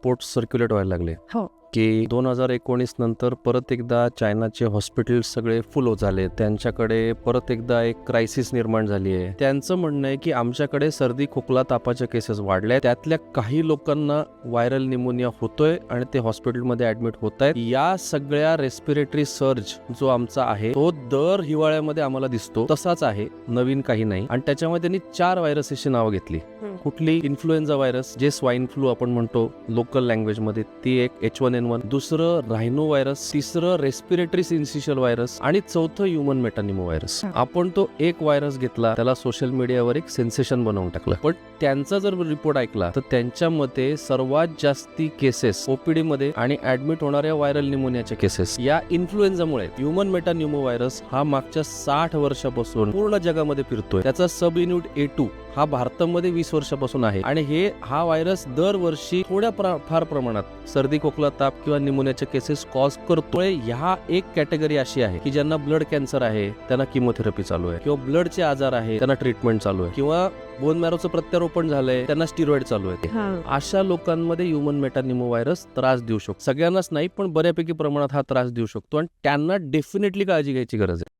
Reports circulate व्हायला लागले हो. की 2019 नंतर परत एकदा चायनाचे हॉस्पिटल्स सगळे फुल झाले, त्यांच्याकडे परत एकदा एक क्रायसिस निर्माण झाली आहे. त्यांचं म्हणणं आहे की आमच्याकडे सर्दी खोकला तापाच्या केसेस वाढल्या, त्यातल्या काही लोकांना व्हायरल निमोनिया होतोय आणि ते हॉस्पिटलमध्ये ऍडमिट होत आहेत. या सगळ्या रेस्पिरेटरी सर्ज जो आमचा आहे तो दर हिवाळ्यामध्ये आम्हाला दिसतो, तसाच आहे, नवीन काही नाही. आणि त्याच्यामध्ये त्यांनी 4 व्हायरसेसची नावं घेतली. कुठली? इन्फ्लुएन्झा व्हायरस, जे स्वाईन फ्लू आपण म्हणतो लोकल लँग्वेज मध्ये, ती एक H1N1, दुसरं रायनो व्हायरस, तिसरं रेस्पिरेटरी सिन्सिशियल व्हायरस आणि चौथं ह्युमन मेटानिमो व्हायरस. आपण तो एक व्हायरस घेतला, त्याला सोशल मीडियावर एक सेन्सेशन बनवून टाकलं. पण त्यांचा जर रिपोर्ट ऐकला तर त्यांच्या मते सर्वात जास्ती केसेस ओपीडी मध्ये आणि ऍडमिट होणाऱ्या व्हायरल निमोनियाच्या केसेस या इन्फ्लुएन्झामुळे. ह्युमन मेटानिमो व्हायरस हा मागच्या 60 वर्षापासून पूर्ण जगामध्ये फिरतोय. त्याचा सब युनिट A2 हा भारतामध्ये 20 वर्षापासून आहे आणि हा व्हायरस दरवर्षी थोड्या फार प्रमाणात सर्दी खोकला ताप किंवा निमोनियाचे केसेस कॉज करतोय. ह्या एक कॅटेगरी अशी आहे की ज्यांना ब्लड कॅन्सर आहे त्यांना किमोथेरपी चालू आहे, किंवा ब्लडचे आजार आहे त्यांना ट्रीटमेंट चालू आहे, किंवा बोन मॅरोचं प्रत्यारोपण झालंय त्यांना स्टिरॉइड चालू आहे. अशा लोकांमध्ये ह्युमन मेटानिमो व्हायरस त्रास देऊ शकतो. सगळ्यांनाच नाही पण बऱ्यापैकी प्रमाणात हा त्रास देऊ शकतो आणि त्यांना डेफिनेटली काळजी घ्यायची गरज आहे.